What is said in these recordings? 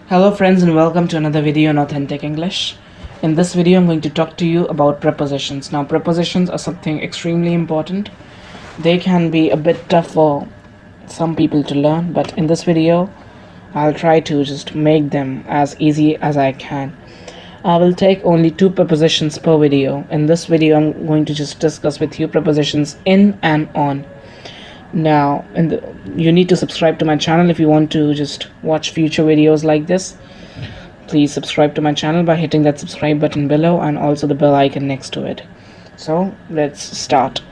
Hello friends and welcome to another video on Authentic English. In this video I'm going to talk to you about prepositions. Now prepositions are something extremely important. They can be a bit tough for some people to learn, but in this video I'll try to just make them as easy as I can. I will take only 2 prepositions per video. In this video I'm going to just discuss with you prepositions in and on. Now you need to subscribe to my channel if you want to just watch future videos like this. Please subscribe to my channel by hitting that subscribe button below and also the bell icon next to it. So let's start.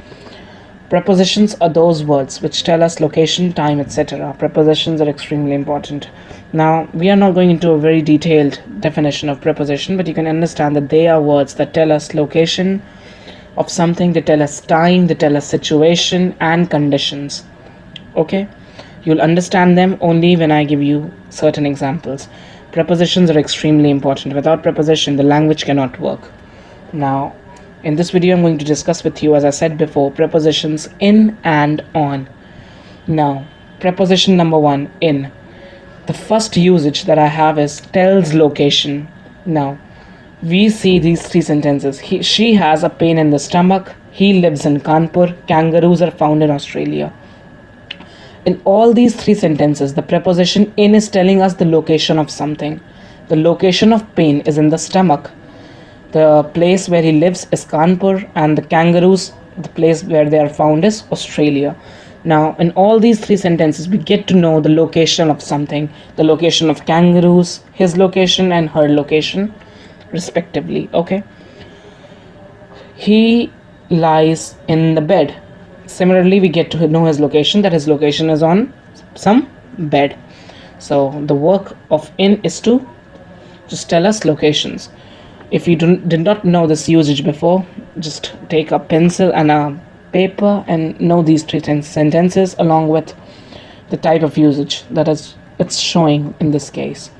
Prepositions are those words which tell us location, time, etc. Prepositions are extremely important. Now we are not going into a very detailed definition of preposition, but you can understand that they are words that tell us location of something, they tell us time, they tell us situation and conditions. Okay, you'll understand them only when I give you certain examples. Prepositions are extremely important. Without preposition the language cannot work. Now in this video I'm going to discuss with you, as I said before, prepositions in and on. Now preposition number 1, in. The first usage that I have is tells location. Now we see these 3 sentences. She has a pain in the stomach. He lives in Kanpur. Kangaroos are found in Australia. In all these 3 sentences, the preposition in is telling us the location of something. The location of pain is in the stomach. The place where he lives is Kanpur, and the kangaroos, the place where they are found, is Australia. Now, in all these 3 sentences, we get to know the location of something. The location of kangaroos, his location and her location, respectively. Okay, he lies in the bed. Similarly, we get to know his location, that his location is on some bed. So the work of in is to just tell us locations. If you did not know this usage before, just take a pencil and a paper and know these 3 sentences along with the type of usage that is it's showing in this case.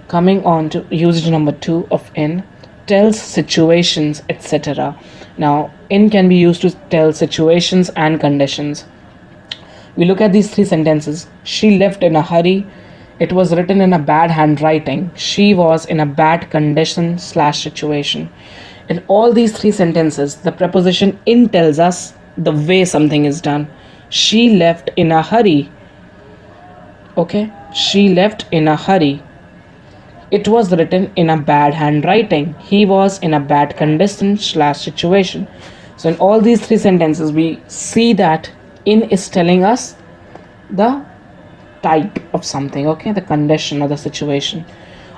Coming on to usage number 2 of in, tells situations, etc. Now in can be used to tell situations and conditions. We look at these 3 sentences. She left in a hurry. It was written in a bad handwriting. She was in a bad condition / situation. In all these 3 sentences, the preposition in tells us the way something is done. She left in a hurry. Okay, she left in a hurry. It was written in a bad handwriting. He was in a bad condition / situation. So in all these 3 sentences, we see that in is telling us the type of something, okay, the condition or the situation.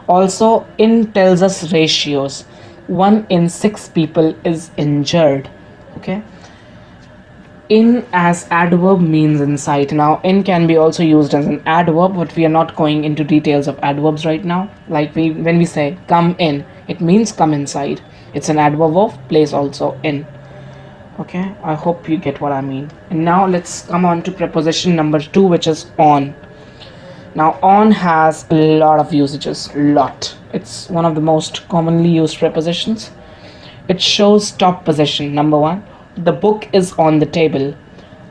Also, in tells us ratios. 1 in 6 people is injured. Okay, in as adverb means inside. Now in can be also used as an adverb, but we are not going into details of adverbs right now. Like when we say come in, it means come inside. It's an adverb of place also, in. Okay, I hope you get what I mean. And now let's come on to preposition number 2, which is on. Now on has a lot of usages. It's one of the most commonly used prepositions. It shows top position. Number 1, the book is on the table.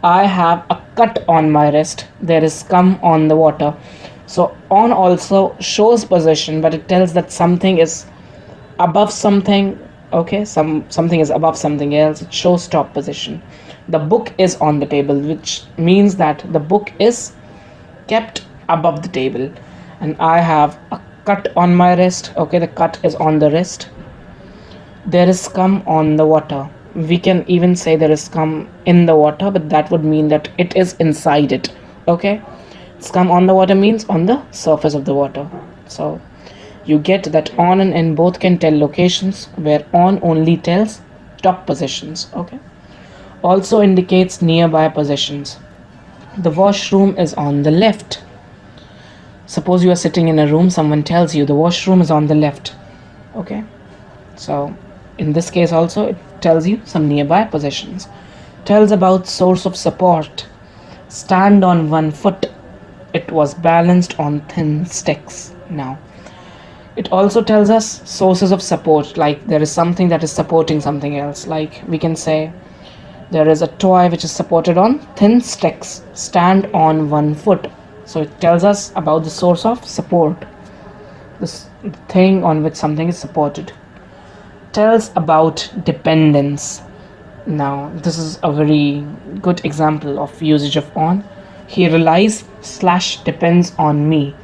I have a cut on my wrist. There is scum on the water. So on also shows position, but it tells that something is above something. Okay, something is above something else. It shows top position. The book is on the table, which means that the book is kept above the table. And I have a cut on my wrist. Okay, the cut is on the wrist. There is scum on the water. We can even say there is scum in the water, but that would mean that it is inside it. Okay, scum on the water means on the surface of the water. So you get that on and in both can tell locations, where on only tells top positions. Okay, also indicates nearby positions. The washroom is on the left. Suppose you are sitting in a room, someone tells you the washroom is on the left. Okay, so in this case also it tells you some nearby positions. Tells about source of support. Stand on 1 foot. It was balanced on thin sticks. Now it also tells us sources of support, like there is something that is supporting something else. Like we can say there is a toy which is supported on thin sticks. Stand on 1 foot. So it tells us about the source of support. this thing on which something is supported. Tells about dependence. Now, this is a very good example of usage of on. He relies slash depends on me.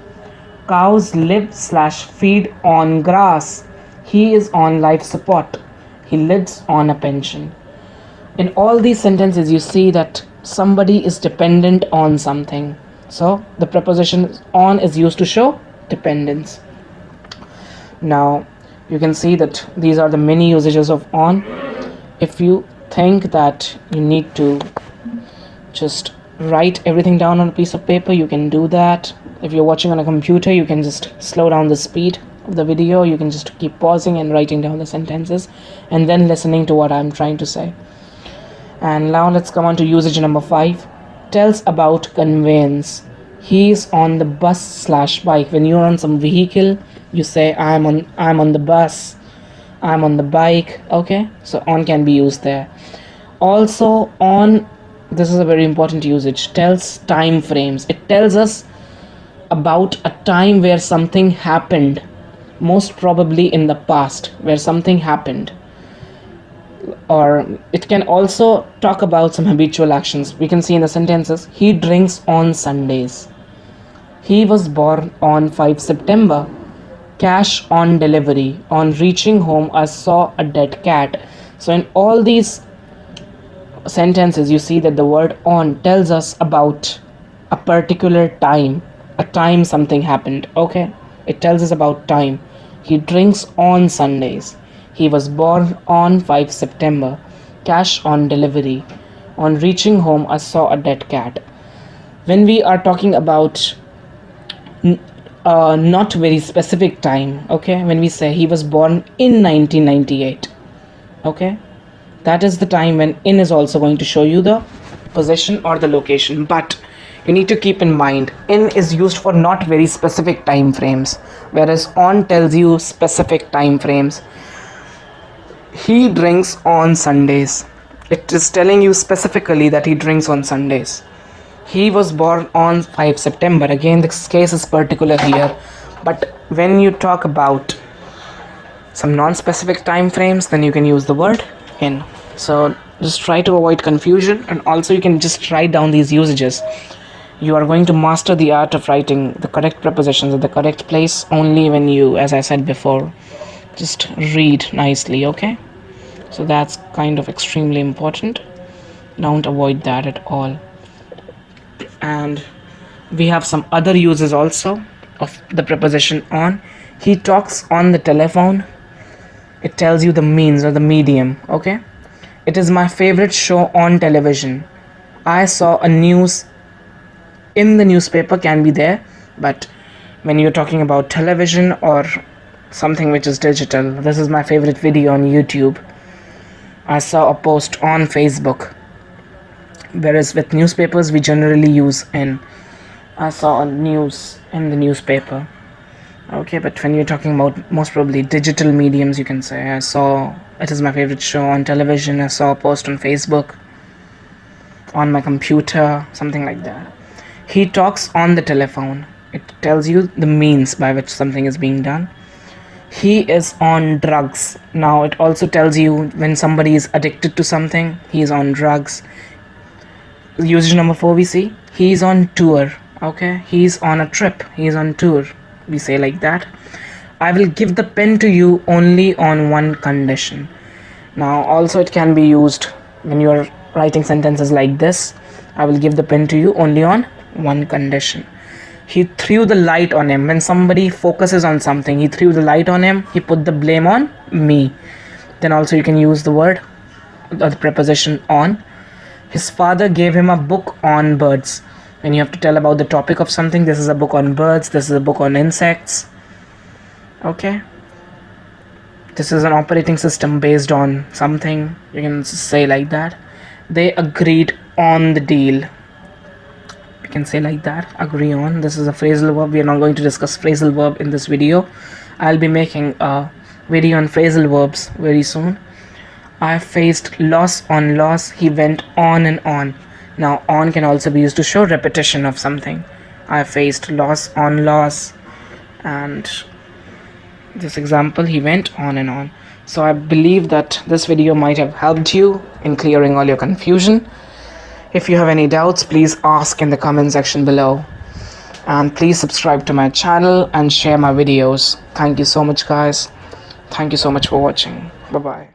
Cows live slash feed on grass. He is on life support. He lives on a pension. In all these sentences, you see that somebody is dependent on something. So the preposition on is used to show dependence. Now, you can see that these are the many usages of on. If you think that you need to just write everything down on a piece of paper, you can do that. If you're watching on a computer, you can just slow down the speed of the video. You can just keep pausing and writing down the sentences and then listening to what I'm trying to say. And now let's come on to usage number 5. Tells about conveyance. He's on the bus slash bike. When you're on some vehicle, you say I'm on the bus, I'm on the bike. Okay, so on can be used there. Also on, this is a very important usage, tells time frames. It tells us about a time where something happened, most probably in the past, where something happened. Or it can also talk about some habitual actions. We can see in the sentences, he drinks on Sundays. He was born on 5 September. Cash on delivery. On reaching home, I saw a dead cat. So in all these sentences, you see that the word on tells us about a particular time, a time something happened. Okay, it tells us about time. He drinks on Sundays. He was born on 5 September. Cash on delivery. On reaching home, I saw a dead cat. When we are talking about not very specific time, okay, when we say he was born in 1998, okay, that is the time when in is also going to show you the position or the location. But you need to keep in mind, in is used for not very specific time frames, whereas on tells you specific time frames. He drinks on Sundays. It is telling you specifically that he drinks on Sundays. He was born on 5 September. Again, this case is particular here. But when you talk about some non-specific time frames, then you can use the word in. So just try to avoid confusion, and also you can just write down these usages. You are going to master the art of writing the correct prepositions at the correct place only when you, as I said before, just read nicely, okay? So that's kind of extremely important. Don't avoid that at all. And we have some other uses also of the preposition on. He talks on the telephone. It tells you the means or the medium, okay? It is my favorite show on television. I saw a news in the newspaper can be there, but when you're talking about television or something which is digital, this is my favorite video on YouTube. I saw a post on Facebook. Whereas with newspapers, we generally use in. I saw a news in the newspaper. Okay, but when you're talking about most probably digital mediums, you can say, I saw, it is my favorite show on television, I saw a post on Facebook, on my computer, something like that. He talks on the telephone. It tells you the means by which something is being done. He is on drugs. Now, it also tells you when somebody is addicted to something, he is on drugs. Usage number 4, we see he's on tour. Okay, he's on a trip, he's on tour, we say like that. I will give the pen to you only on one condition. Now also it can be used when you are writing sentences like this. I will give the pen to you only on one condition. He threw the light on him. When somebody focuses on something, he threw the light on him, he put the blame on me. Then also you can use the word or the preposition on. His father gave him a book on birds. When you have to tell about the topic of something, this is a book on birds, this is a book on insects. Okay, this is an operating system based on something, you can say like that. They agreed on the deal, you can say like that, agree on. This is a phrasal verb. We are not going to discuss phrasal verb in this video. I'll be making a video on phrasal verbs very soon. I faced loss on loss. He went on and on. Now on can also be used to show repetition of something. I faced loss on loss. And this example, he went on and on. So I believe that this video might have helped you in clearing all your confusion. If you have any doubts, please ask in the comment section below. And please subscribe to my channel and share my videos. Thank you so much, guys. Thank you so much for watching. Bye bye.